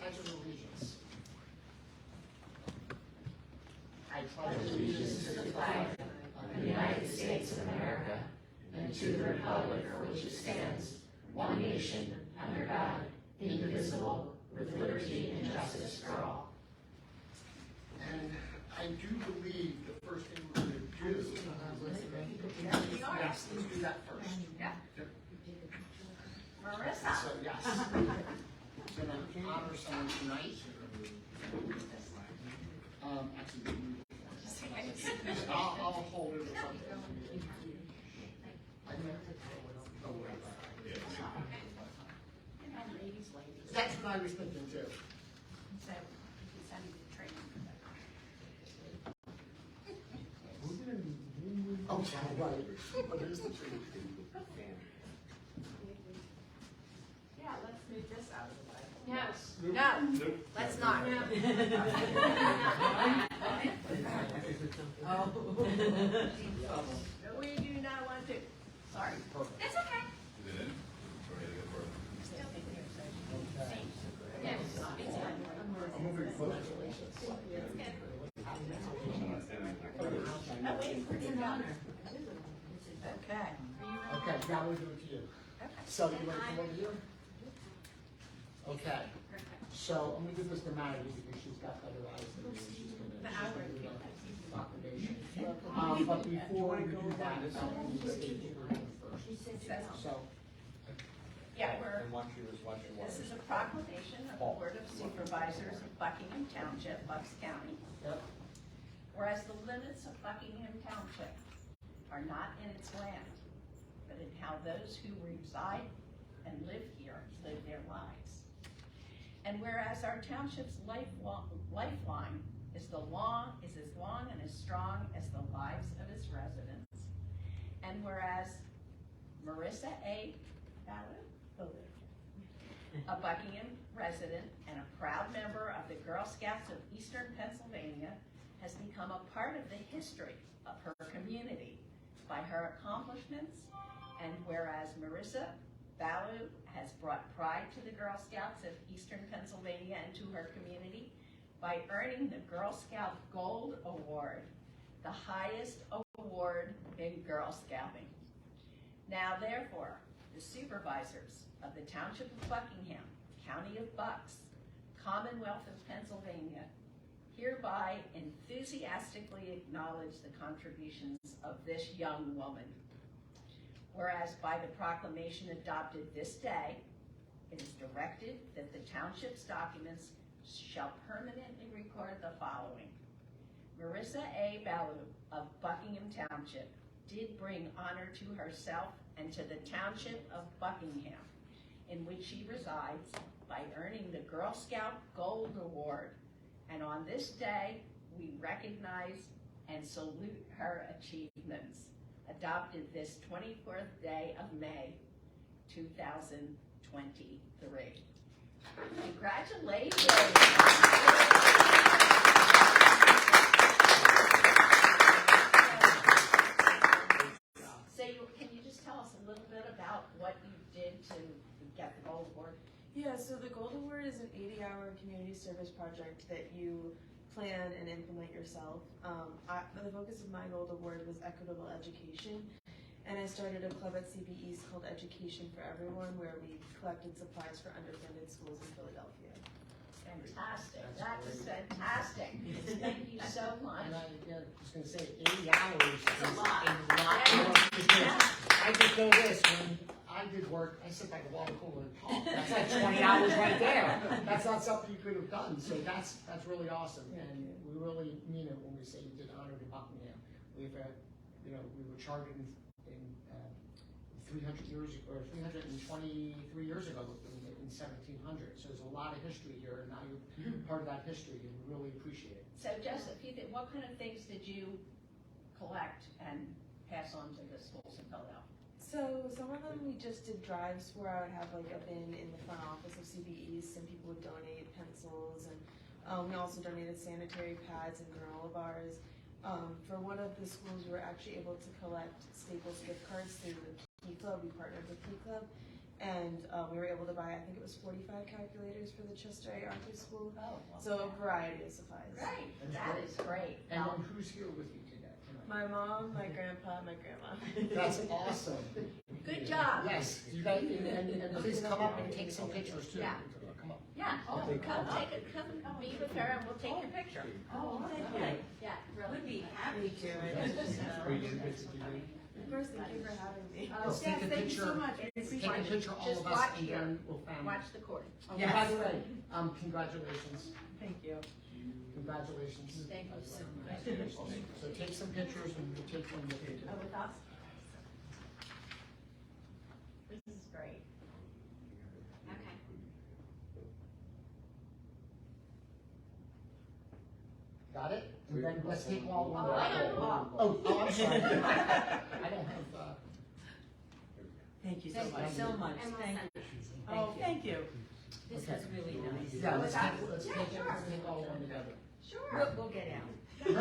Pledge allegiance. I pledge allegiance to the flag of the United States of America and to the republic for which it stands, one nation, under God, indivisible, with liberty and justice for all. And I do believe the first thing we're going to do, yes, let's do that first. Yeah. Yep. Marissa. So, yes. I'm going to honor someone tonight. Actually, I'll hold it or something. That's what I was thinking too. So you can send me the training for that. Oh, right. But there's the tree. Yeah, let's move this out of the way. Yes. No, let's not. We do not want to. Sorry. It's okay. Is it in? Or is it for? Still think we're so. Okay. Yes. I'm moving closer. Oh, wait, we're in honor. Okay. Okay, now we'll do it to you. So you want to come over here? Okay. So I'm going to give this to Maggie because she's got better eyes than me. She's going to do the proclamation. But before we do that, we need to state your name first. So, Yeah, this is a proclamation of the Board of Supervisors of Buckingham Township, Bucks County. yep. Whereas the limits of Buckingham Township are not in its land, but in how those who reside and live here live their lives. And whereas our township's lifeline is as long and as strong as the lives of its residents. And whereas Marissa A. Ballou, a Buckingham resident and a proud member of the Girl Scouts of Eastern Pennsylvania, has become a part of the history of her community by her accomplishments, and whereas Marissa Ballou has brought pride to the Girl Scouts of Eastern Pennsylvania and to her community by earning the Girl Scout Gold Award, the highest award in Girl Scouting. Now therefore, the supervisors of the Township of Buckingham, County of Bucks, Commonwealth of Pennsylvania, hereby enthusiastically acknowledge the contributions of this young woman. Whereas by the proclamation adopted this day, it is directed that the township's documents shall permanently record the following. Marissa A. Ballou of Buckingham Township did bring honor to herself and to the Township of Buckingham, in which she resides, by earning the Girl Scout Gold Award. And on this day, we recognize and salute her achievements. Adopted this 24th day of May, 2023. Congratulations. So can you just tell us a little bit about what you did to get the Gold Award? Yeah, so the Gold Award is an 80-hour community service project that you plan and implement yourself. The focus of my Gold Award was equitable education, and I started a club at CBE called Education for Everyone, where we collected supplies for underfunded schools in Philadelphia. Fantastic. That is fantastic. Thank you so much. And I was going to say 80 hours is a lot. Because I just know this, when I did work, I sit by the water cooler and talk. That's like 20 hours right there. That's not something you could have done. So that's really awesome. And we really mean it when we say you did honor to Buckingham. We've we were chartered in 300 years or 323 years ago in 1700. So there's a lot of history here, and now you're part of that history, and we really appreciate it. So Joseph, what kind of things did you collect and pass on to the schools in Philadelphia? So some of them we just did drives where I would have like a bin in the front office of CBE. Some people would donate pencils, and we also donated sanitary pads and granola bars. For one of the schools, we were actually able to collect Staples gift cards through the Key Club. We partnered with Key Club, And we were able to buy, I think it was 45 calculators for the Chester Area Art School. Oh, well, So a variety of supplies. great, that is great. And then who's here with you today? tonight? My mom, my grandpa, my grandma. That's awesome. Good job. Yes, you guys, and please come up and take some pictures too. Yeah. Come up. Yeah, come be with her and we'll take your picture. Oh, thank you. Yeah, really. Would be happy to. First, thank you for having me. Let's take a picture. Take a picture all Just of us watch and here. then we'll family. Watch the cord. Oh, by the way, congratulations. Thank you. Congratulations. Thank you so much. So take some pictures and we'll take one with you. Oh, with us? This is great. Okay. Got it? And then let's take all one. Oh, I don't know. Oh, I'm sorry. I don't have, Thank you so Thank much. you so much. Thank you. Oh, thank you. This Okay. is really nice. yeah, let's take Yeah, sure. all one together. Sure. We'll get out. No,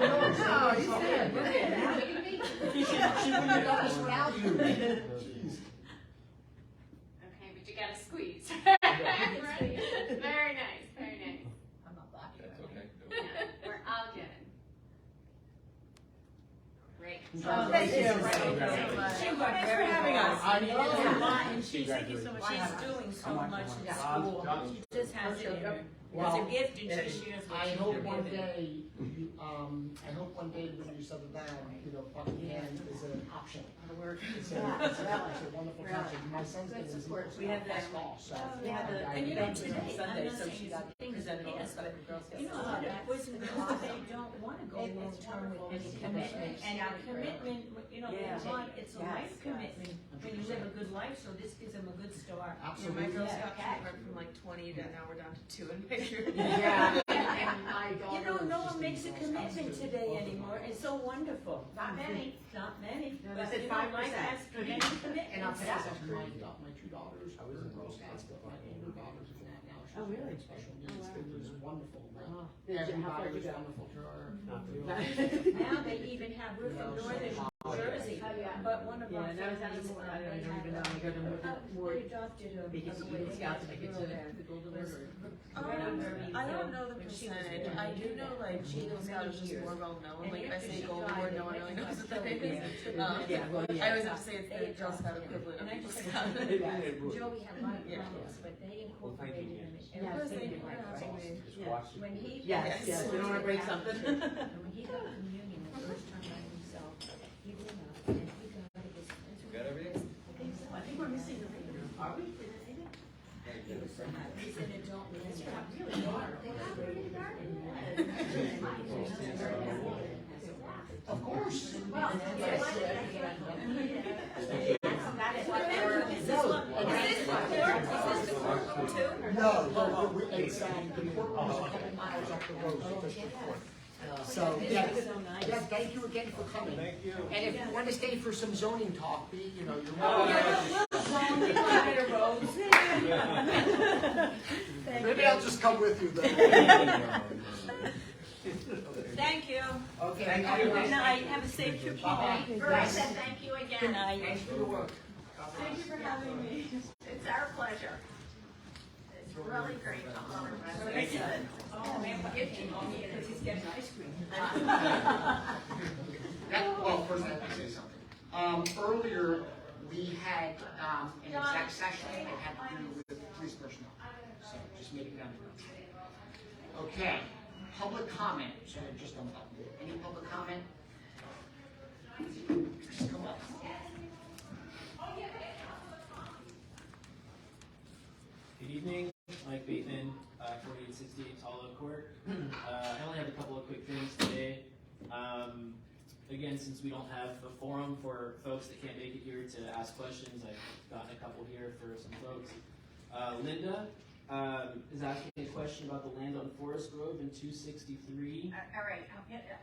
you said. We're good. Now you can be. She wouldn't have done this without you. Jeez. Okay, but you gotta squeeze. Right? Very nice, very nice. I'm not blocking That's it. okay. Yeah, we're all good. Great. Thank you. Thank you for having us. I know. It's a lot, and she's doing so much in school. She just has it in her. It's Well, a gift and she shares what I she's hope one given. day, I hope one day when you settle down, Buckingham is an option. It's a wonderful township. My son's name is We have that. Golf, so. We have the, I- and you know, today, Sunday, I'm not so saying she she's got presented all this, but you know, a lot of boys and girls, they don't wanna go long term with any commitment. And a commitment, you know, it's a life commitment when you live a good life, so this gives them a good start. Yeah, my Absolutely. Girl Scout troop went from like 20 to now we're down to 2 in my group. Yeah, and my daughter. You know, no is one makes a just in Girl Scouts. commitment today anymore, it's so wonderful. Not many. Not many, No, but they said you know, 5%. life has many And I'll commitments. pass that to my two daughters, who are in Girl Scouts, but my older daughter's in that now. She's in special needs. It was wonderful. Everybody was wonderful to her. Now they even have, we're from northern Jersey, but one of our families, we adopted a girl there. I don't know the percentage. I do know like Eagle Scout is just more well known. Like if I say Gold Award, no one really knows what that is. I always have to say it's the Girl Scout equivalent of Eagle Scout. Joey had a lot of problems, but they incorporated him in everything. When he. Yes, we don't wanna break something. And when he got communion the first time by himself, he went up and he got his. You got everything? I think we're missing the thing. Are we? He was so happy. He said, "Don't miss it." Really hard. Of course. Well, yes. That's what they were. Is this one? Is this the court too? No, it's, the courtroom is a couple miles up the road, so just the court. So, yeah, thank you again for coming. Thank you. And if you want to stay for some zoning talk, you're welcome. Maybe I'll just come with you then. Thank you. Okay. Good night, have a safe trip home. I said thank you again. Good night. Thanks for your work. Thank you for having me. It's our pleasure. It's really great. Thank you. Oh, man, because he's getting ice cream. Well, first I have to say something. Earlier, we had, an exec session that had to do with police personnel. So just making that known. Okay, public comment, so just on that. Any public comment? Just come up. Good evening, Mike Bateman, 4868 Hollow Court. I only have a couple of quick things today. Again, since we don't have a forum for folks that can't make it here to ask questions, I've gotten a couple here for some folks. Linda is asking a question about the land on Forest Grove in 263. All right,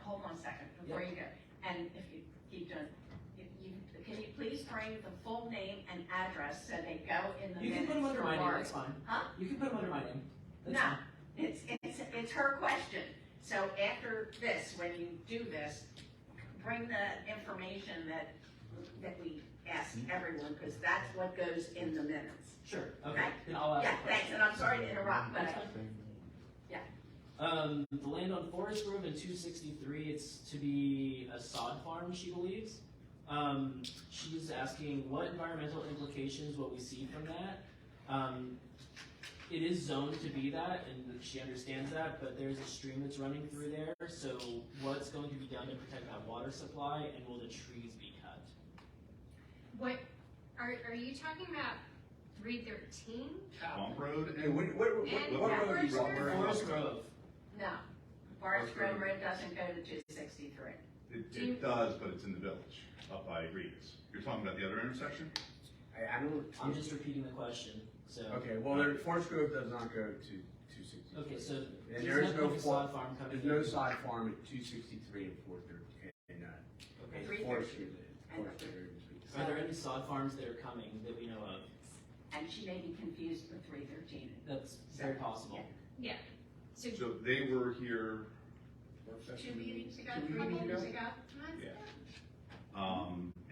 hold on a second before you go. And if you keep doing, can you please bring the full name and address so they go in the minutes? You can put them under for my name, Mark? that's fine. Huh? You can put them under my name. That's No, fine. it's her question. So after this, when you do this, bring the information that we ask everyone, because that's what goes in the minutes. Sure, okay, Okay. then I'll ask Yeah, a question. thanks, and I'm sorry to interrupt, but The land on Forest Grove in 263, it's to be a sod farm, she believes. She was asking what environmental implications will we see from that. It is zoned to be that, and she understands that, but there's a stream that's running through there, so what's going to be done to protect that water supply, and will the trees be cut? What, are you talking about 313? Swamp Road, Hey, what And road are you Forest talking Grove? about? Forest Grove. no. Forest Grove Road doesn't go to 263. it does, but it's in the village, up by Reed's. You're talking about the other intersection? I don't. I'm just repeating the question, so. Okay, well, Forest Grove does not go to 263. Okay, so And there's there is no sod farm coming There's in. no side farm at 263 and 430, and, Okay. 313. Forest Grove. And- Forest Grove. Are there any sod farms that are coming that we know of? And she may be confused with 313. That's very possible. Yeah. So So they were here, 2 meetings ago, 2 3 meetings meetings ago? ago. yeah.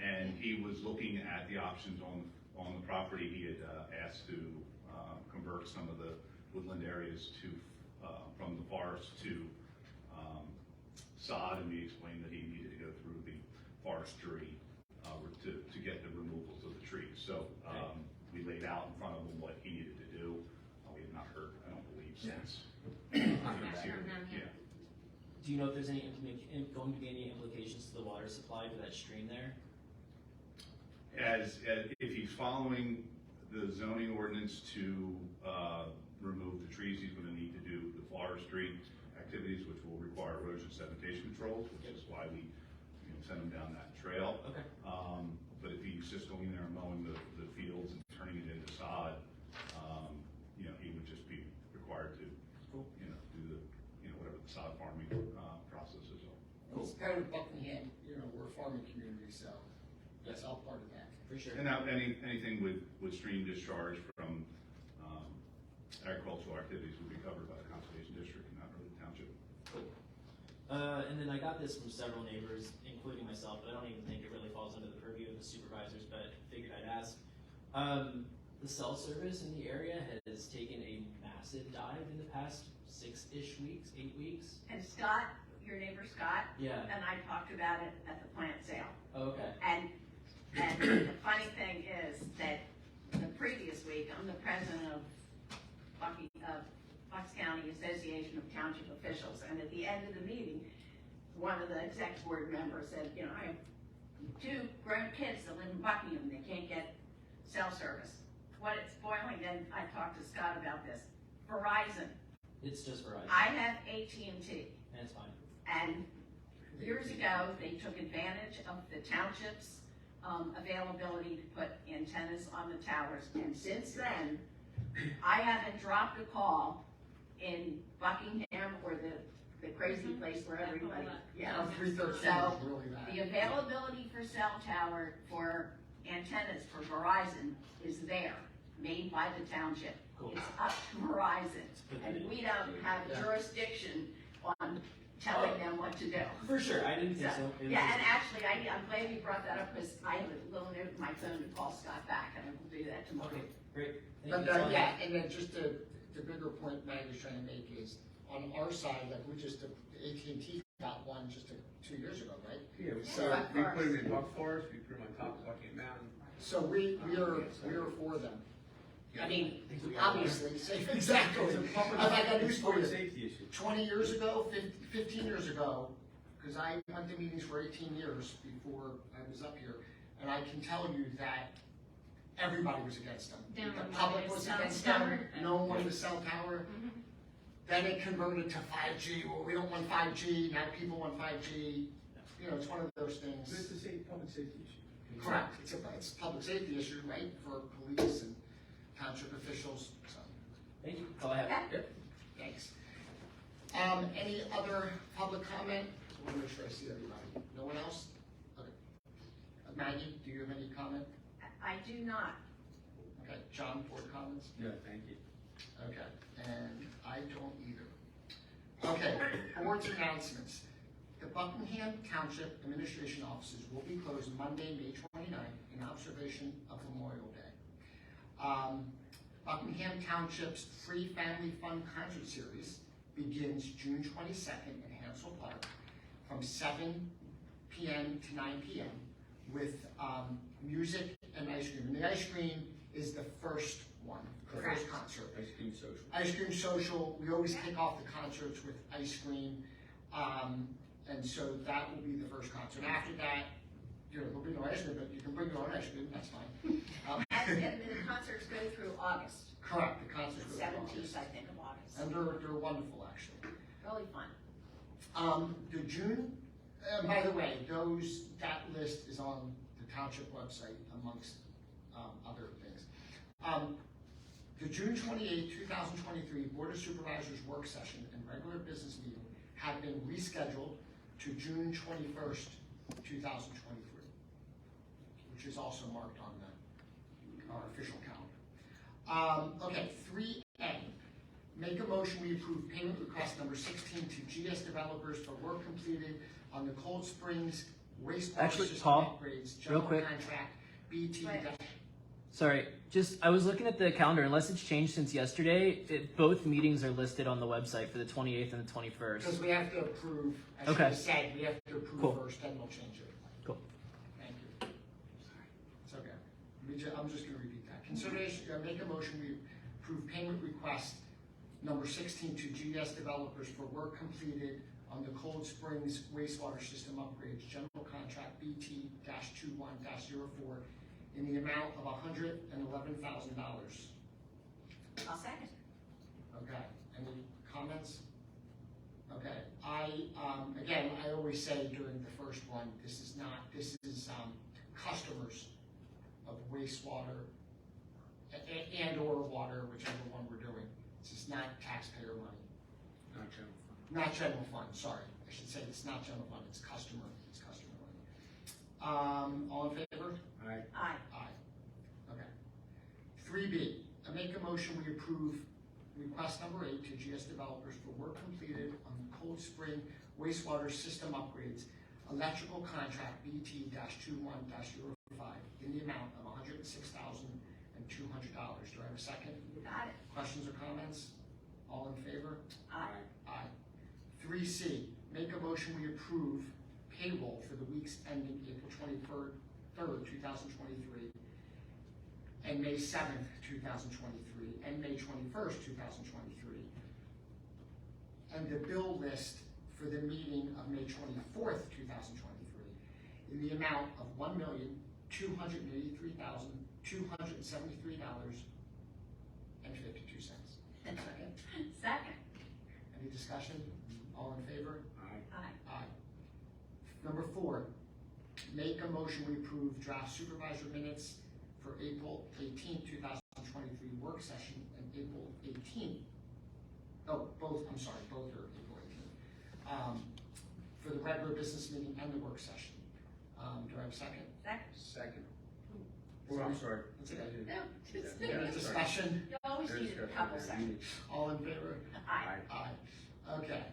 And he was looking at the options on the property. He had asked to convert some of the woodland areas to, from the forest to sod, and we explained that he needed to go through the forestry to get the removals of the trees. So we laid out in front of him what he needed to do. We have not heard, I don't believe, since. Back here. from them, yeah. Do you know if there's going to be any implications to the water supply for that stream there? As if he's following the zoning ordinance to remove the trees, he's gonna need to do the forestry activities, which will require erosion sedimentation controls, which is why we send him down that trail. Okay. But if he's just going in there and mowing the fields and turning it into sod, he would just be required to, Cool. do the, whatever the sod farming process is. It's kind of Buckingham, we're a farming community, so that's all part of that. For sure. And now, anything with stream discharge from agricultural activities would be covered by the conservation district and not really the township. And then I got this from several neighbors, including myself, but I don't even think it really falls under the purview of the supervisors, but figured I'd ask. The cell service in the area has taken a massive dive in the past 6-ish weeks, 8 weeks. And Scott, your neighbor Scott, Yeah. and I talked about it at the plant sale. Oh, okay. And the funny thing is that the previous week, I'm the president of Bucks County Association of Township Officials, and at the end of the meeting, one of the exec board members said, I have 2 grown kids that live in Buckingham, they can't get cell service. What it's boiling, and I talked to Scott about this, Verizon. It's just Verizon. I have AT&T, That's fine. and years ago, they took advantage of the township's availability to put antennas on the towers, and since then, I haven't dropped a call in Buckingham or the crazy place where everybody, yeah. 313 So, is really bad. the availability for cell tower, for antennas for Verizon is there, made by the township. Cool. It's up to Verizon, and we don't have jurisdiction on telling them what to do. For sure, I didn't think so. It was Yeah, just- and actually, I'm glad you brought that up, because I have a little note in my phone to call Scott back, and I will do that tomorrow. Okay, great. Thank But, you. That's all I yeah, have. and then just the bigger point Mag is trying to make is, on our side, like, we just, AT&T got one just 2 years ago, right? Yeah, So- we put them in Buck Forest, we put them on top of Buckingham Mountain. So we are for them. I mean, I think we are. obviously, exactly. It's a public, I got news it's a for public you. safety issue. 20 years ago, 15 years ago, because I went to meetings for 18 years before I was up here, and I can tell you that everybody was against them. Then The when public they was cell against tower, them, no one wanted the cell tower. Then it converted to 5G, well, we don't want 5G, now people want 5G. It's one of those But it's things. a public safety issue. Correct, it's a public safety issue, right, for police and township officials, so. Thank you. That's all I have. Okay. Thanks. Any other public comment? I want to make sure I see everybody. No one else? Okay. Maggie, do you have any comment? I do not. Okay, John, board comments? No, thank you. Okay, and I don't either. Okay, board's announcements. The Buckingham Township Administration offices will be closed Monday, May 29th, in in observation of Memorial Day. Buckingham Township's Free Family Fun Concert Series begins June 22nd in Hansel Park from 7 p.m. to 9 p.m. with music and ice cream. And the ice cream is the first one, the first concert. Ice cream social. Ice cream social. We always kick off the concerts with ice cream. And so that will be the first concert. After that, there'll be no ice cream, but you can bring your own ice cream, that's fine. And the concerts go through August, Correct, the concerts go to 17th, August. I think, of August. And they're wonderful, actually. Really fun. The June, by the way, that list is on the township website amongst other things. The June 28, 2023 Board of Supervisors work session and regular business meeting have been rescheduled to June 21st, 2023, which is also marked on our official calendar. Okay, 3A. Make a motion we approve payment request number 16 to GS Developers for work completed on the Cold Springs wastewater system Paul, upgrades, real general quick. contract, BT. Sorry, I was looking at the calendar, unless it's changed since yesterday, both meetings are listed on the website for the 28th and the 21st. Because we have to approve, as Okay. you said, we have to approve Cool. first, then we'll change it. Cool. Thank you. It's okay. I'm just gonna repeat that. Consideration, make a motion, we approve payment request number 16 to GS Developers for work completed on the Cold Springs wastewater system upgrades, general contract BT-21-04 in the amount of $111,000. I'll second. Okay, any comments? Okay, I always say during the first one, this is customers of wastewater and or water, whichever one we're doing. This is not taxpayer money. Not general fund. Not general fund, sorry. I should say it's not general fund, it's customer money. All in favor? Aye. Aye. Aye. Okay. 3B, I make a motion we approve request number 8 to GS Developers for work completed on the Cold Spring wastewater system upgrades, electrical contract BT-21-05 in the amount of $106,200. Do I have a second? You got it. Questions or comments? All in favor? Aye. Aye. 3C, make a motion we approve payroll for the weeks ending April 23rd, 2023, and May 7th, 2023, and May 21st, 2023, and the bill list for the meeting of May 24th, 2023, in the amount of $1,283,273.52. Second. Any discussion? All in favor? Aye. Aye. Aye. Number 4, make a motion we approve draft supervisor minutes for April 18th, 2023 work session and April 18th. Oh, both are April 18th. For the regular business meeting and the work session. Do I have a second? Second. Second. Oh, I'm sorry. That's okay. No, it's Yeah. Any discussion? You always need a couple seconds. All in favor? Aye. Aye. Okay.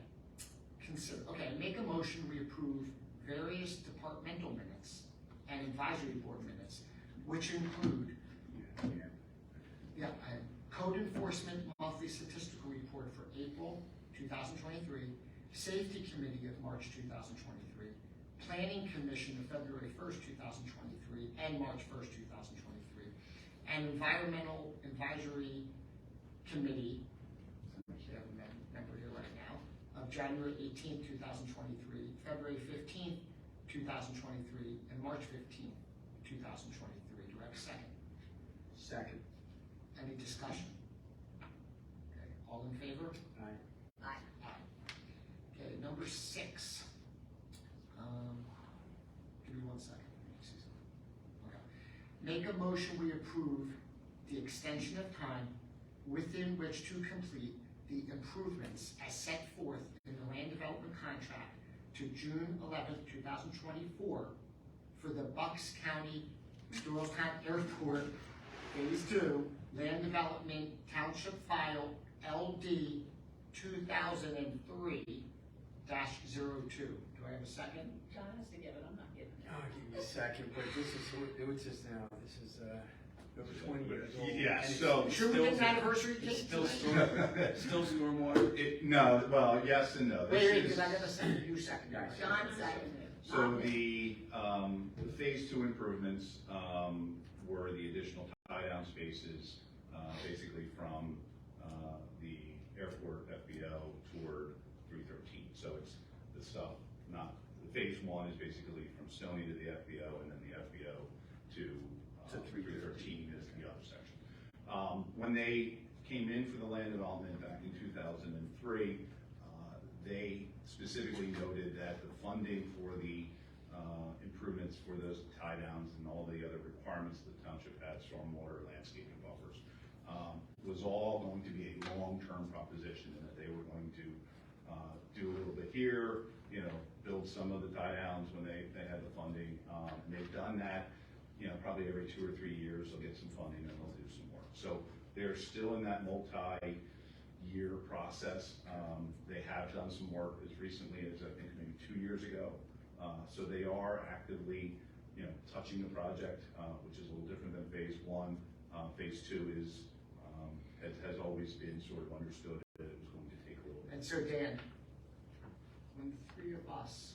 Okay, make a motion we approve various departmental minutes and advisory board minutes, which include, code enforcement monthly statistical report for April 2023, safety committee of March 2023, planning commission of February 1st, 2023, and March 1st, 2023, and environmental advisory committee, I have a member here right now, of January 18th, 2023, February 15th, 2023, and March 15th, 2023. Do I have a second? Second. Any discussion? Okay, all in favor? Aye. Aye. Aye. Okay, number 6. Give me 1 second. Okay. Make a motion we approve the extension of time within which to complete the improvements as set forth in the land development contract to June 11th, 2024 for the Bucks County Doylestown Airport Phase 2 Land Development Township File LD 2003-02. Do I have a second? John has to get it, I'm not getting it. I'll give you a second, but it was just now, this is, over 20 years old. Yeah, and it's so- Sure, we still- get an anniversary It's cake still tonight? still stormwater. No, well, yes and no. This Wait, is- because I got to send you second. John seconded. So the phase two improvements, were the additional tie-down spaces, basically from, the airport FBO toward 313. So it's the stuff, not, the phase one is basically from Stony to the FBO, and then the FBO to 313 is the other section. When they came in for the land development back in 2003, they specifically noted that the funding for the improvements for those tie downs and all the other requirements the township had, stormwater, landscaping buffers, was all going to be a long-term proposition, and that they were going to do a little bit here, you know, build some of the tie downs when they had the funding, and they've done that, you know, probably every 2 or 3 years they'll get some funding and they'll do some work. So they're still in that multi-year process. They have done some work as recently as I think maybe 2 years ago. So they are actively, you know, touching the project, which is a little different than phase one. Phase two is, has always been sort of understood that it was going to take a little bit. And so Dan, when 3 of us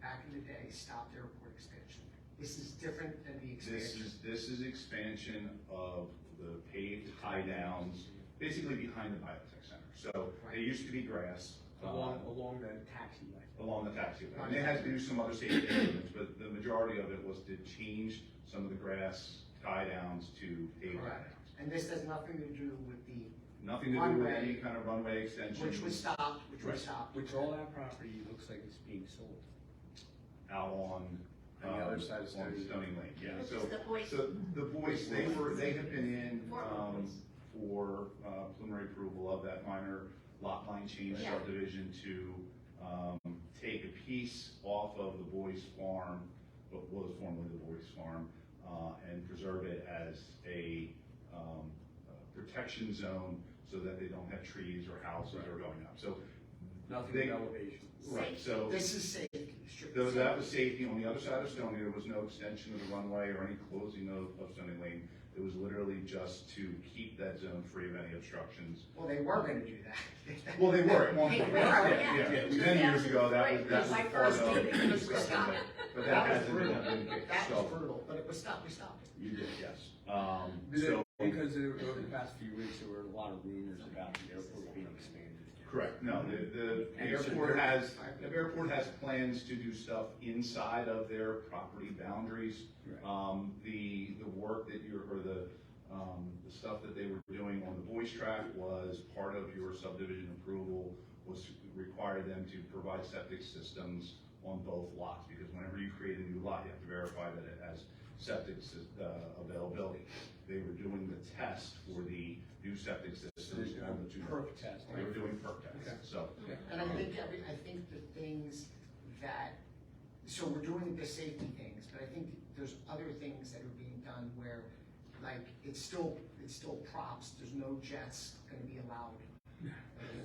back in the day stopped airport expansion, this is different than the expansion. This is expansion of the paved tie downs, basically behind the biotech center. So it used to be grass. Along the taxiway. Along the taxiway. And they had to do some other safety improvements, but the majority of it was to change some of the grass tie downs to paved tie Correct. downs. And this has nothing to do with the, Nothing to do with Runway. any kind of runway extension. which was stopped, Right. Which all that property looks like it's being sold. Out on On the other side of on Stony. Stony Lane, yeah. This So, is the boys. so the boys, they have been in, for preliminary approval of that minor lot line change Yeah. subdivision to, take a piece off of the boys' farm, what was formerly the boys' farm, and preserve it as a, protection zone so that they don't have trees or houses that are going up. So, Nothing They- with elevation. right, so. this is safety. Though that was safety, on the other side of Stony, there was no extension of the runway or any closing of Stony Lane. It was literally just to keep that zone free of any obstructions. Well, they were gonna do that. Well, they were at one They point, were, yeah. Many years ago, that was My part first of meeting the was discussion, stopped. but that That was hasn't brutal. been That was so, brutal, but it was stopped, we stopped it. you did, yes. Because So, over the past few weeks, there were a lot of rumors about the airport being expanded again. correct, no, the And so airport has plans to do stuff inside of their property boundaries. Right. The work that the stuff that they were doing on the Boys Track was part of your subdivision approval, was to require them to provide septic systems on both lots, because whenever you create a new lot, you have to verify that it has septic availability. They were doing the test for the new septic systems on the two Perk lots. test. They were doing perk tests, Okay. so. And I think the things that, so we're doing the safety things, but I think there's other things that are being done where, like, it's still props, there's no jets gonna be allowed.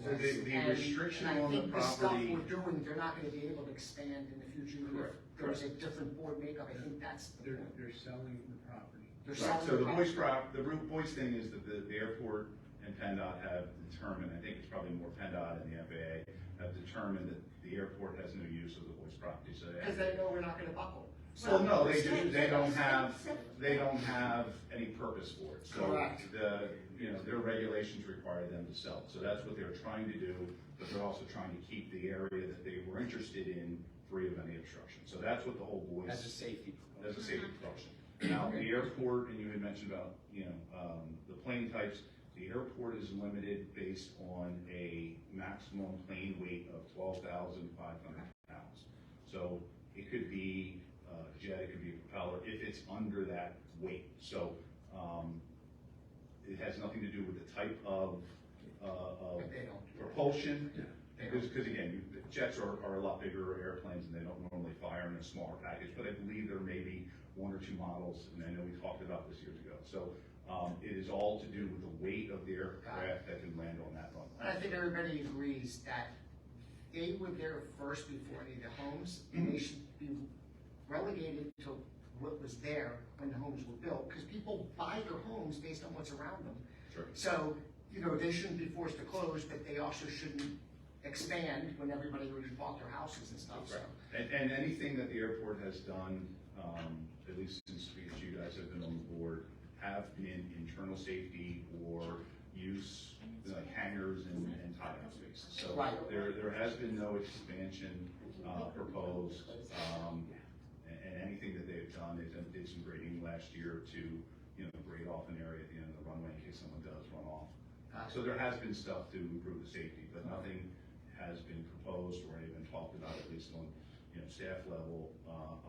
So the restriction on the And I think the stuff property. we're doing, they're not gonna be able to expand in the future, even if Correct, there's a different board makeup, I think that's the point. They're selling the property. They're Right, selling so the property. Boys thing is that the airport and PennDOT have determined, I think it's probably more PennDOT and the FAA, have determined that the airport has no use of the Boys property, so they Because have. they know we're not gonna buckle. Well, no, they don't have any purpose for it, so Correct. their regulations require them to sell it, so that's what they're trying to do, but they're also trying to keep the area that they were interested in free of any obstruction, so that's what the whole Boys. As a safety. As a safety precaution. Now, the airport, and you had mentioned about, the plane types, the airport is limited based on a maximum plane weight of 12,500 pounds. So it could be a jet, it could be a propeller, if it's under that weight. So, it has nothing to do with the type of But they don't. propulsion. They Because again, jets are a lot bigger airplanes and they don't normally fire in a smaller package, but I believe there may be 1 or 2 models, and I know we talked about this years ago. So, it is all to do with the weight of the aircraft that can land on that And runway. I think everybody agrees that they were there first before any of the homes, and they should be relegated to what was there when the homes were built, because people buy their homes based on what's around them. Sure. So, you know, they shouldn't be forced to close, but they also shouldn't expand when everybody already bought their houses and stuff, so. And anything that the airport has done, at least since you guys have been on the board, have been internal safety or use, like hangars and tie-down spaces. So Right. there has been no expansion proposed, and anything that they've done, they did some grading last year to, you know, grade off an area at the end of the runway in case someone does run off. So there has been stuff to improve the safety, but nothing has been proposed or even talked about, at least on, you know, staff level,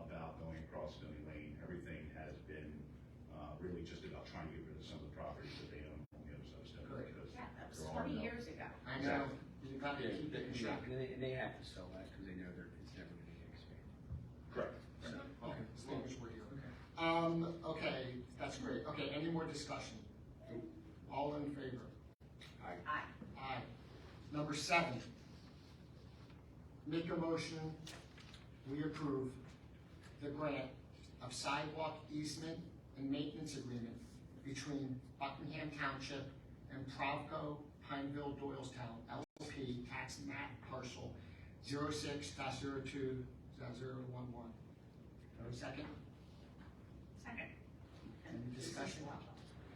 about going across Stony Lane. Everything has been really just about trying to get rid of some of the properties that they own on the other side of Stony Lane. Because Yeah, that was there are 20 no- years ago. I know, you gotta Yeah, keep it in check. and they have to sell that because they know it's never going to get expanded. Correct. Okay, as long as we're here. Okay, that's great. Okay, any more discussion? All in favor? Aye. Aye. Number 7, make a motion, we approve the grant of sidewalk easement and maintenance agreement between Buckingham Township and Provco Pineville Doylestown LP tax map parcel 06-02-011. Have a second? Second. Any discussion?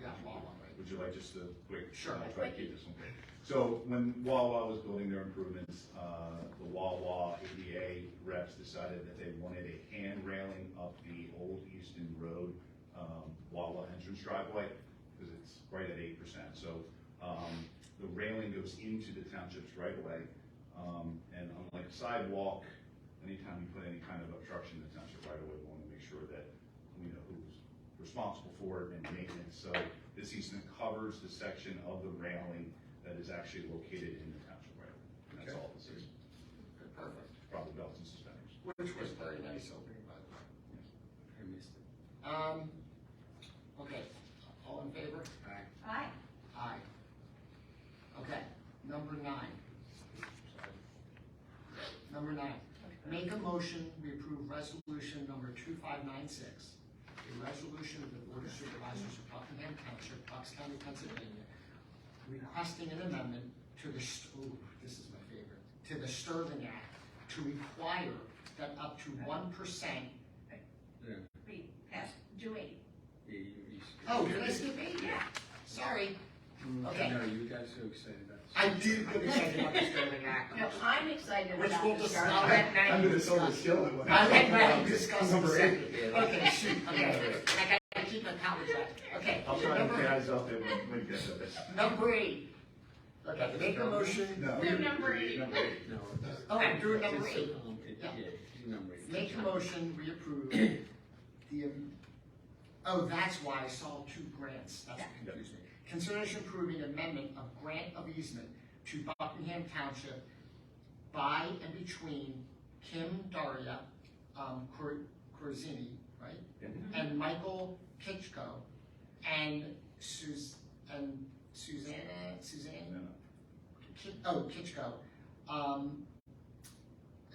Yeah, Wawa, right? Would you like just a quick? Sure. I'll try to keep this one quick. So when Wawa was building their improvements, the Wawa ADA reps decided that they wanted a hand railing up the old Easton Road Wawa entrance driveway, because it's right at 8%. So the railing goes into the township's right of way, and unlike a sidewalk, anytime you put any kind of obstruction in the township right of way, we want to make sure that we know who's responsible for it and maintenance. So this easement covers the section of the railing that is actually located in the township right of way. And that's all this is. Perfect. Probably belts and suspenders. Which was very nice opening, by the way. I missed it. Okay, all in favor? Aye. Aye. Aye. Okay, number 9. Number 9, make a motion, we approve resolution number 2596, a resolution of the Board of Supervisors of Buckingham Township, Bucks County, Pennsylvania, requesting an amendment to the, this is my favorite, to the Sterling Act to require that up to 1%. Yeah. Be past due 80. Oh, did I skip 8? Yeah. Sorry. Okay. No, you guys so excited about this. I did get excited about the Sterling Act. No, I'm excited Which about we'll the discuss. Scarlet I'll let Act. Maggie discuss. I'll let Maggie discuss in a Number second. 8. Okay, shoot, okay. I gotta keep my powder dry. Okay. I'll try to number- guys up there when we get to this. Number 8. Okay, make a motion. No. We're number 8. Number 8. No, it's- Oh, I'm doing number it's so 8. complicated. Yeah. Yeah, do number 8. Make a motion, we approve the, oh, that's why I saw 2 grants. That's what confused me. Consideration approving amendment of grant of easement to Buckingham Township by and between Kim Daria, Corzini, right? And Michael Kitchko and Suzanne, Kitchko,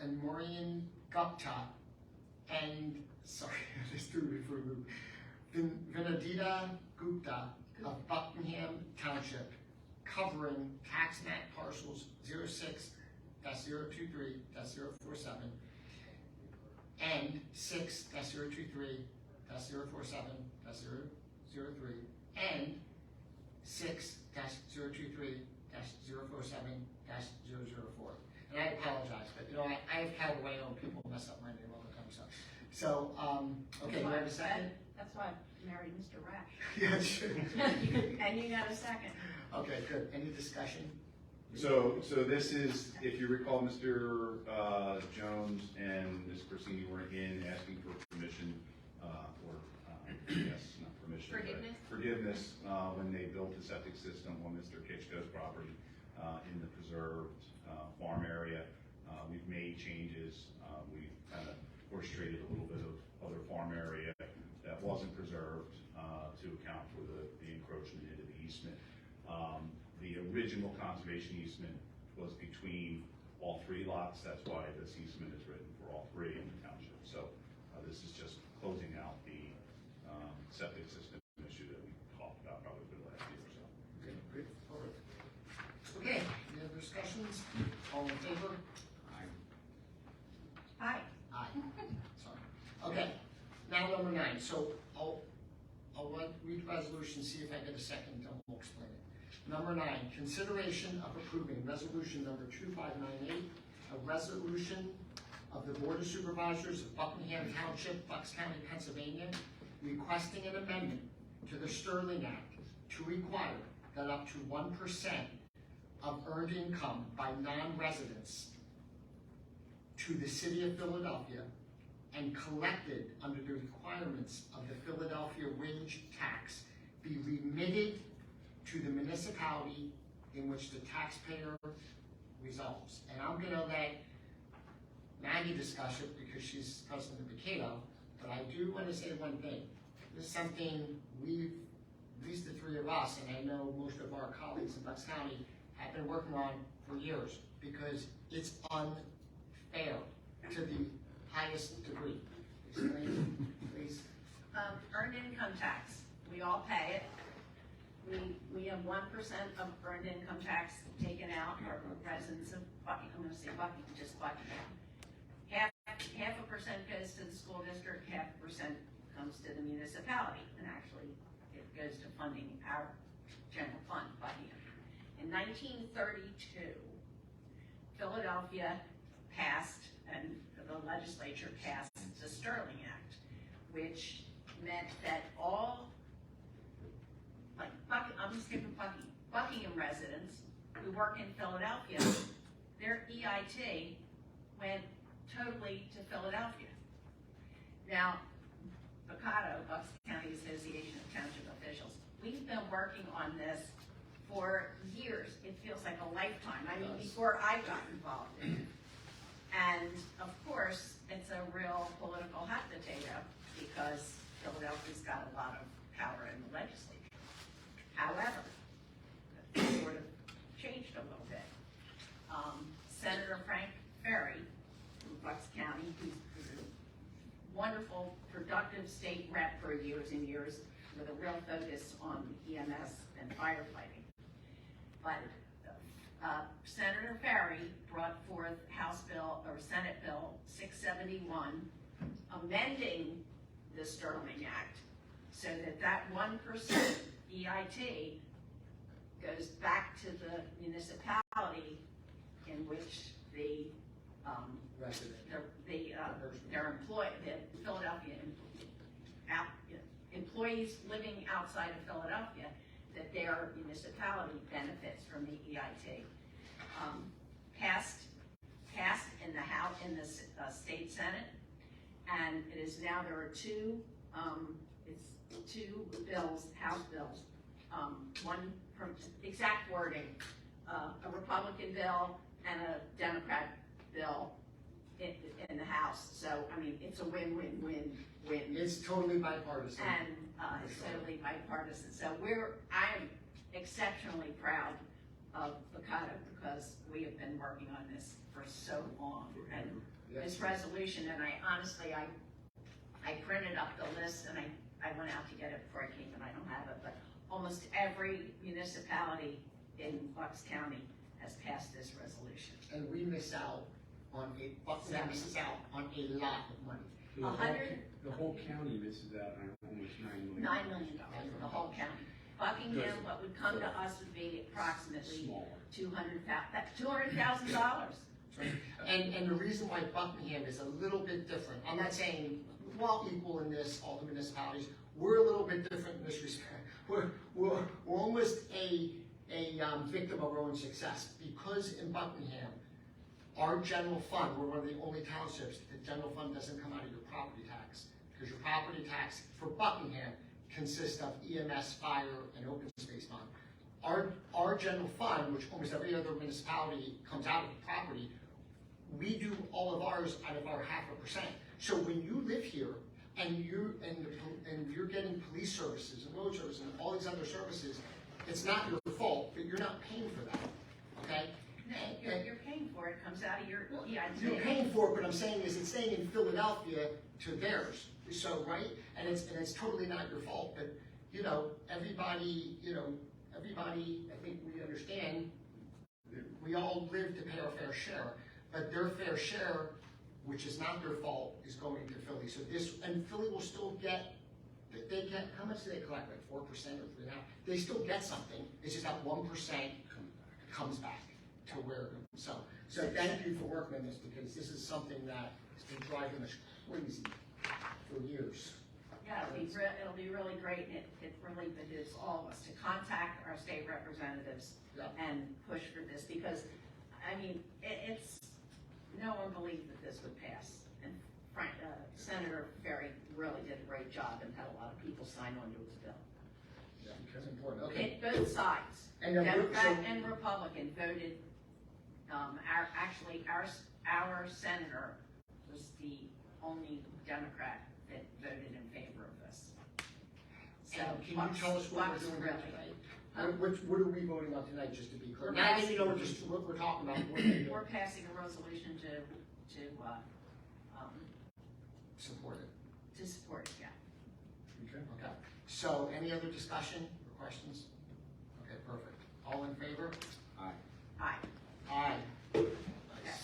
and Maureen Gupta, and, sorry, I just threw me for a loop, Vinodita Gupta of Buckingham Township, covering tax map parcels 06-023-047 and 6-023-047-003 and 6-023-047-004. And I apologize, but you know, I have carried away on people mess up my name all the time, so, okay, you have a second? That's why I married Mr. Rash. Yeah, sure. And you got a second. Okay, good. Any discussion? So this is, if you recall, Mr. Jones and Ms. Corsini were in asking for permission, yes, not permission, but forgiveness, when they built the septic system on Mr. Kitchko's property, in the preserved, farm area. We've made changes, we've kind of orchestrated a little bit of other farm area that wasn't preserved, to account for the encroachment into the easement. The original conservation easement was between all 3 lots. That's why this easement is written for all 3 in the township. So This is just closing out the septic system issue that we talked about probably for the last year or so. Okay, great, all right. Okay, any other discussions? All in favor? Hi. Aye. Sorry. Okay, now number 9, so I'll read the resolution, see if I get a second, then we'll explain it. Number 9, consideration of approving resolution number 2598, a resolution of the Board of Supervisors of Buckingham Township, Bucks County, Pennsylvania, requesting an amendment to the Sterling Act to require that up to 1% of earned income by non-residents to the City of Philadelphia and collected under the requirements of the Philadelphia wage tax be remitted to the municipality in which the taxpayer resolves. And I'm gonna let Maggie discuss it because she's president of the Cato, but I do want to say one thing. This is something we've, at least the 3 of us, and I know most of our colleagues in Bucks County have been working on for years because it's unfair to the highest degree. Explain, please. Earned income tax, we all pay it. We have 1% of earned income tax taken out for residents of Buckingham, I'm gonna say Buckingham, just Buckingham. Half a percent goes to the school district, 0.5% comes to the municipality, and actually it goes to funding our general fund, Buckingham. In 1932, Philadelphia passed, and the legislature passed the Sterling Act, which meant that all, like, I'm just skipping Buckingham residents who work in Philadelphia, their EIT went totally to Philadelphia. Now, Buccato, Bucks County Association of Township Officials, we've been working on this for years. It feels like a lifetime. I mean, before I got involved in it. And of course, it's a real political hot potato because Philadelphia's got a lot of power in the legislature. However, it sort of changed a little bit. Senator Frank Ferry from Bucks County, who's a wonderful, productive state rep for years and years with a real focus on EMS and firefighting. But Senator Ferry brought forth House Bill, or Senate Bill 671, amending the Sterling Act so that 1% EIT goes back to the municipality in which the Philadelphia employees living outside of Philadelphia, that their municipality benefits from the EIT. Passed in the House, in the state Senate, and it is now, there are two bills, House bills, one from exact wording, a Republican bill and a Democrat bill in the House. So, I mean, it's a win-win-win-win. It's totally bipartisan. And it's totally bipartisan. So I am exceptionally proud of Buccato because we have been working on this for so long. And this resolution, and I honestly printed up the list and I went out to get it before I came, and I don't have it, but almost every municipality in Bucks County has passed this resolution. And we miss out on Buckingham misses out on a lot of money. The whole county misses out on almost $9 million. $9 million for the whole county. Buckingham, what would come to us would be approximately $200,000. And the reason why Buckingham is a little bit different, I'm not saying we're all equal in this, all the municipalities, we're a little bit different in this respect. We're almost a victim of our own success, because in Buckingham, our general fund, we're one of the only townships, the general fund doesn't come out of your property tax, because your property tax for Buckingham consists of EMS, fire, and open space fund. Our general fund, which almost every other municipality comes out of the property, we do all of ours out of our 0.5%. So when you live here and you're getting police services and road services and all these other services, it's not your fault, but you're not paying for that, okay? You're paying for it, comes out of your Yeah, You're paying for it, but I'm saying is it's staying in Philadelphia to theirs, so, right? And it's totally not your fault, but, you know, everybody, I think we understand, we all live to pay our fair share, but their fair share, which is not their fault, is going to Philly. So and Philly will still get, they get, how much do they collect, like 4% or 3.5%? They still get something, it's just that 1% comes back to where, so thank you for working on this, because this is something that has been driving us crazy for years. Yeah, it'll be really great, and it really behooves all of us to contact our state representatives Yeah. and push for this, because, I mean, it's, no one believed that this would pass. And Senator Ferry really did a great job and had a lot of people sign on to his bill. Yeah, that's important, okay. Both sides, And then Democrat and Republican, voted, our senator was the only Democrat that voted in favor of this. So, And can you tell us what we're doing here really. tonight? What are we voting on tonight, just to be clear? Now that you know what we're talking about, what are we We're doing? passing a resolution to Support it. support, yeah. Okay, so any other discussion or questions? Okay, perfect. All in favor? Aye. Aye. Yeah,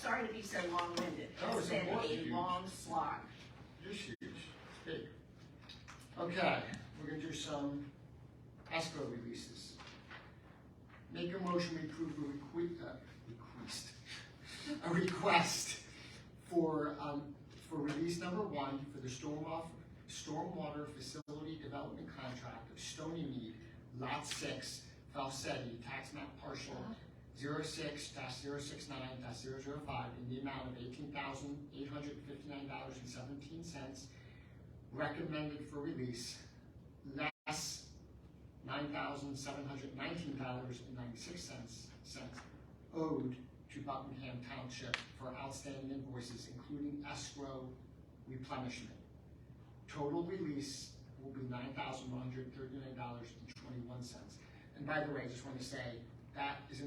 sorry to be so long-winded. No, It's it's been important. a long slog. It's huge, it's big. Okay, we're gonna do some escrow releases. Make a motion to approve a request for release number 1 for the stormwater facility development contract of Stony Mead, Lot 6, Falsetti, tax map partial 06-069-005 in the amount of $18,859.17, recommended for release, less $9,719.96 owed to Buckingham Township for outstanding invoices, including escrow replenishment. Total release will be $9,139.21. And by the way, I just want to say, that is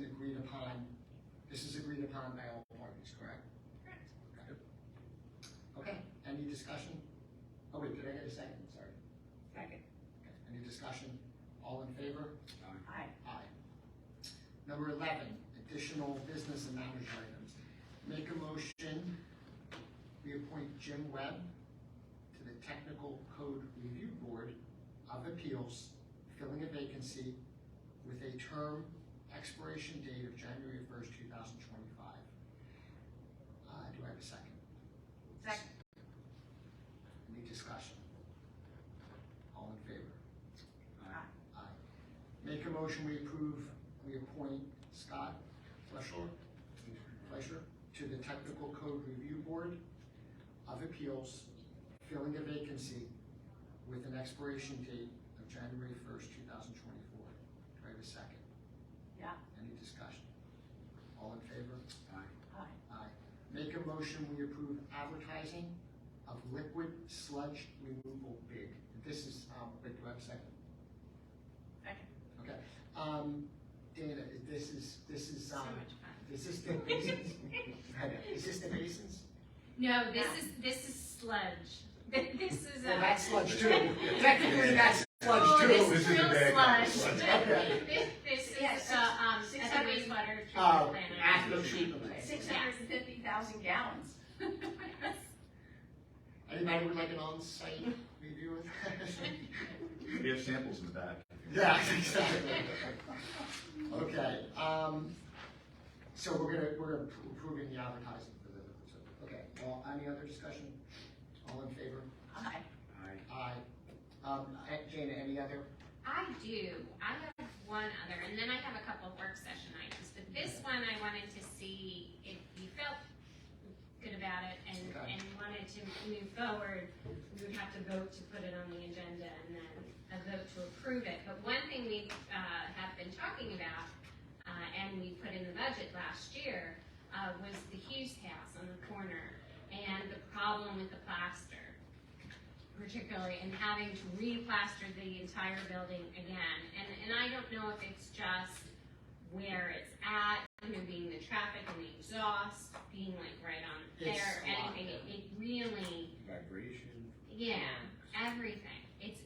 this is agreed upon by all parties, correct? Correct. Okay, any discussion? Oh wait, did I get a second? Sorry. Second. Okay. Any discussion? All in favor? Aye. Aye. Number 11, additional business and manager items. Make a motion, we appoint Jim Webb to the Technical Code Review Board of Appeals, filling a vacancy with a term expiration date of January 1st, 2025. Do I have a second? Second. Any discussion? All in favor? Aye. Aye. Make a motion, we appoint Scott Fleischer to the Technical Code Review Board of Appeals, filling a vacancy with an expiration date of January 1st, 2024. Do I have a second? Yeah. Any discussion? All in favor? Aye. Aye. Make a motion, we approve advertising of liquid sludge removal bid. This is, wait, do I have a second? Second. Okay. Dana, this is, So much fun. is this the basins? Is this the basins? No, this is sludge. This is Well, that's sludge too. Technically, that's Oh, sludge this too. is This is real the bad kind of sludge. sludge. Okay. This is Yes. the wastewater treatment Oh, plant. after treatment. 650,000 gallons. Anybody would like an on-site review of that? We have samples in the back. Yeah, exactly. Okay, so we're approving the advertising for the, okay, well, any other discussion? All in favor? Aye. Aye. Jana, any other? I do. I have one other, and then I have a couple of work session items. But this one, I wanted to see if you felt good about it and wanted to move forward. We would have to vote to put it on the agenda and then a vote to approve it. But one thing we have been talking about, and we put in the budget last year, was the Hughes house on the corner and the problem with the plaster, particularly, and having to re-plaster the entire building again. And I don't know if it's just where it's at, being the traffic and the exhaust, being like right on It's there, a lot, anything, yeah. it really, Vibration. yeah, everything.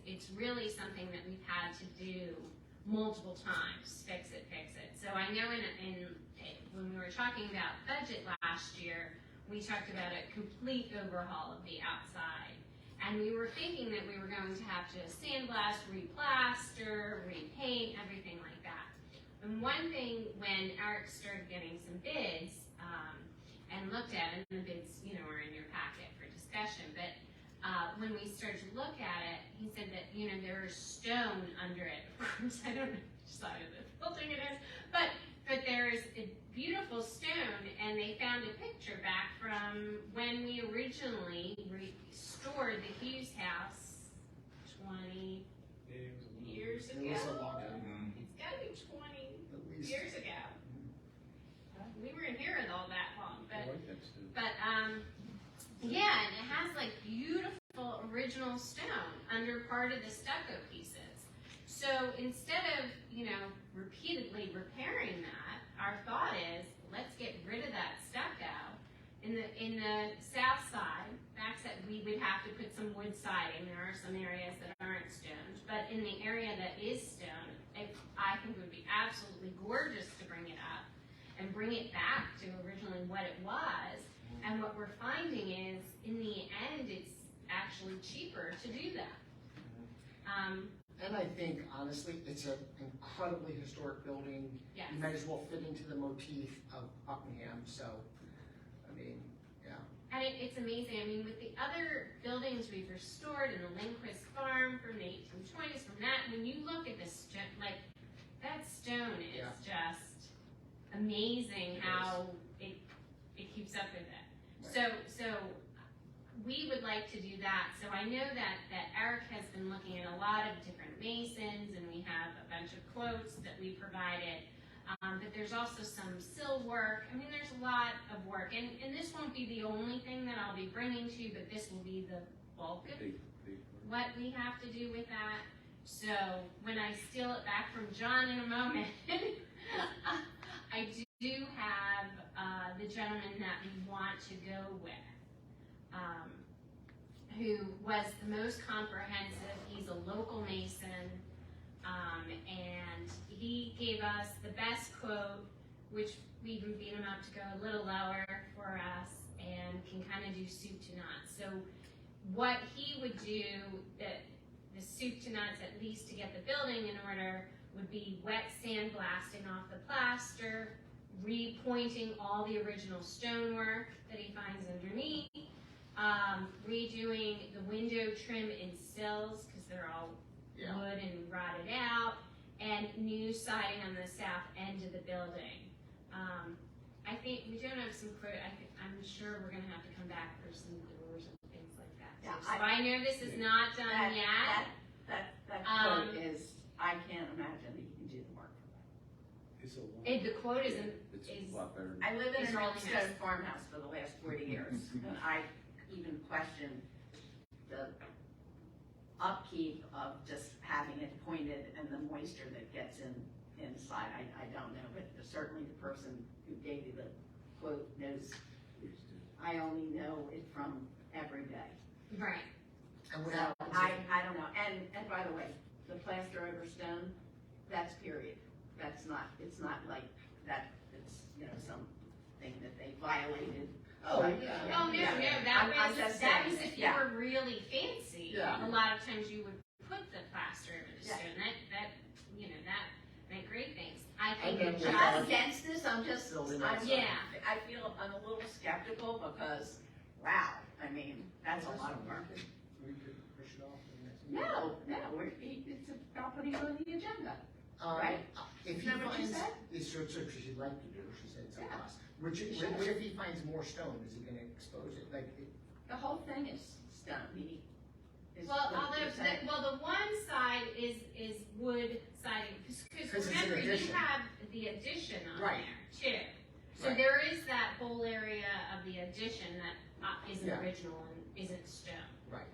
It's really something that we've had to do multiple times, fix it. So I know when we were talking about budget last year, we talked about a complete overhaul of the outside. And we were thinking that we were going to have to sandblast, replaster, repaint, everything like that. And one thing, when Eric started getting some bids, and looked at it, and the bids, are in your packet for discussion, but when we started to look at it, he said that, there's stone under it. Of course, I don't know which side of the building it is, but there's a beautiful stone, and they found a picture back from when we originally restored the Hughes house 20 years ago. It was a long time. It's gotta be 20 At least. years ago. We weren't here all that long, I but like that stuff. yeah, and it has like beautiful original stone under part of the stucco pieces. So instead of, repeatedly repairing that, our thought is, let's get rid of that stucco. In the south side, we would have to put some wood siding. There are some areas that aren't stoned, but in the area that is stone, I think it would be absolutely gorgeous to bring it up and bring it back to originally what it was. And what we're finding is, in the end, it's actually cheaper to do that. And I think, honestly, it's an incredibly historic building. Yes. You might as well fit into the motif of Buckingham, so, yeah. And it's amazing. With the other buildings we've restored, and the Lindquist Farm from the 1820s, from that, when you look at this, that stone is just amazing how it keeps up with it. Right. So we would like to do that. So I know that Eric has been looking at a lot of different masons, and we have a bunch of quotes that we provided. But there's also some sill work. There's a lot of work. And this won't be the only thing that I'll be bringing to you, but this will be the bulk of what we have to do with that. So when I steal it back from John in a moment, I do have the gentleman that we want to go with, who was the most comprehensive. He's a local mason, and he gave us the best quote, which we even beat him up to go a little lower for us, and can kind of do soup to nuts. So what he would do, the soup to nuts, at least to get the building in order, would be wet sandblasting off the plaster, repointing all the original stonework that he finds underneath, redoing the window trim and sills because they're all wood and rotted out, and new siding on the south end of the building. I think we don't have some quote. I'm sure we're going to have to come back for some doors and things like that. Yeah, so I know this is not done yet. That quote is, I can't imagine that you can do the work for that. It's a lot. The quote is It's a lot better. I live in It's an old really stone nice. farmhouse for the last 40 years, and I even question the upkeep of just having it pointed and the moisture that gets inside. I don't know, but certainly the person who gave you the quote knows. I only know it from every day. Right. And what So happens I don't know. And by the way, the plaster over stone, that's period. It's not like that. It's something that they violated. Oh, yeah. Oh, no, I'm just that saying was if you yeah. were really fancy. Yeah. A lot of times you would put the plaster over the Yeah. stone. That meant great things. I I think know it we I'm have- just, against this. I'm just, Building I'm, outside. yeah. I feel I'm a little skeptical because, wow, that's a lot of work. We could push it off to the next meeting. It's about putting it on the agenda. Um, Right? If he Isn't that what you finds, said? it's what she'd like to do, she said so Yeah. to us. What if he finds more stone, is he gonna expose it, The whole thing is stone. well, the one side is wood siding, because 'Cause it's an remember, you addition. have the addition on Right. there too. So Right. there is that whole area of the addition that isn't Yeah. original and isn't stone. Right.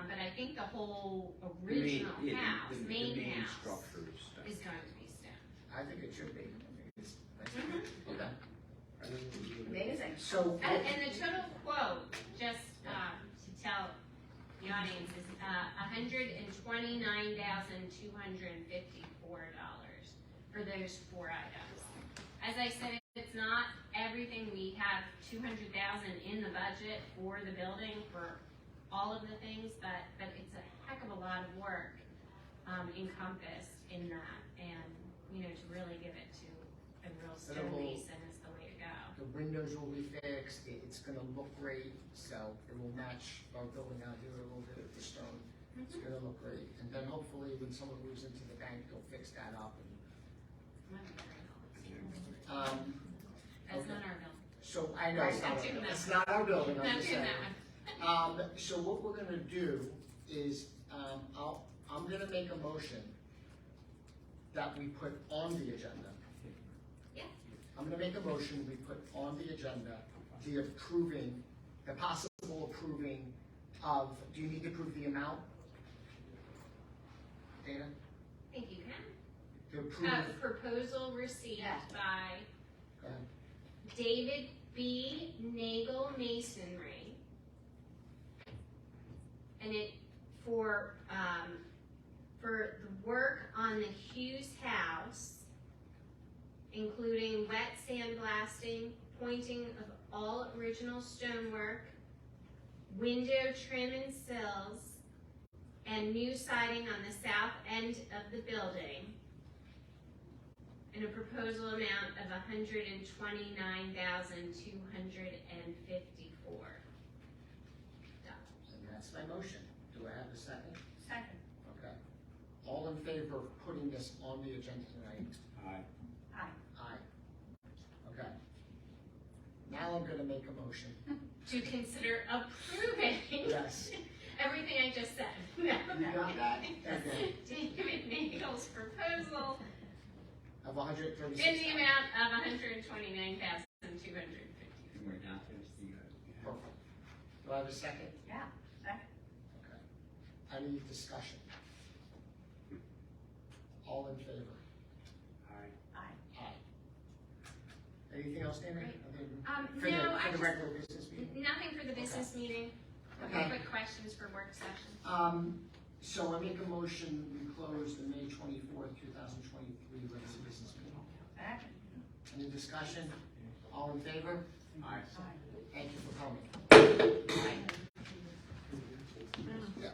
But I think the whole original house, The main main house, structure is stuff. is going to be stone. I think it should be. It's So, And the total quote, just, to tell the audience, is, $129,254 for those 4 items. As I said, it's not everything. We have $200,000 in the budget for the building for all of the things, but it's a heck of a lot of work, encompassed in that, and, you know, to really give it to a real stone mason is the way to go. the windows will be fixed, it's gonna look great, so it will match our building out here a little bit with the stone. It's gonna look great, and then hopefully when someone moves into the bank, they'll fix that up and, That's okay. not our building. So, I know, it's Not not, doing that it's one. not our building, I'm Not just doing saying. that one. So what we're gonna do is, I'm gonna make a motion that we put on the agenda. Yeah. I'm gonna make a motion we put on the agenda, the possible approving of, do you need to approve the amount? Dana? Thank you, Ken. To approve, Proposal received Yeah. by go ahead. David B. Nagel Masonry. And it, for the work on the Hughes house, including wet sandblasting, pointing of all original stonework, window trim and sills, and new siding on the south end of the building, and a proposal amount of $129,254. And that's my motion. Do I have a second? Second. Okay. All in favor of putting this on the agenda tonight? Aye. Aye. Aye. Okay. Now I'm gonna make a motion. To consider approving Yes. everything I just said. You got that? Okay. David Nagel's proposal Of 136. in the amount of $129,254. Perfect. Do I have a second? Yeah, second. Okay. Any discussion? All in favor? Aye. Aye. Aye. Anything else, Dana? Great. Other than- No, For I the just, regular business meeting? nothing for the business meeting. Okay. Quick questions for work session. So I make a motion, we close the May 24th, 2023 regular business meeting. Second. Any discussion? All in favor? Aye. Thank you for coming. Aye. Yeah.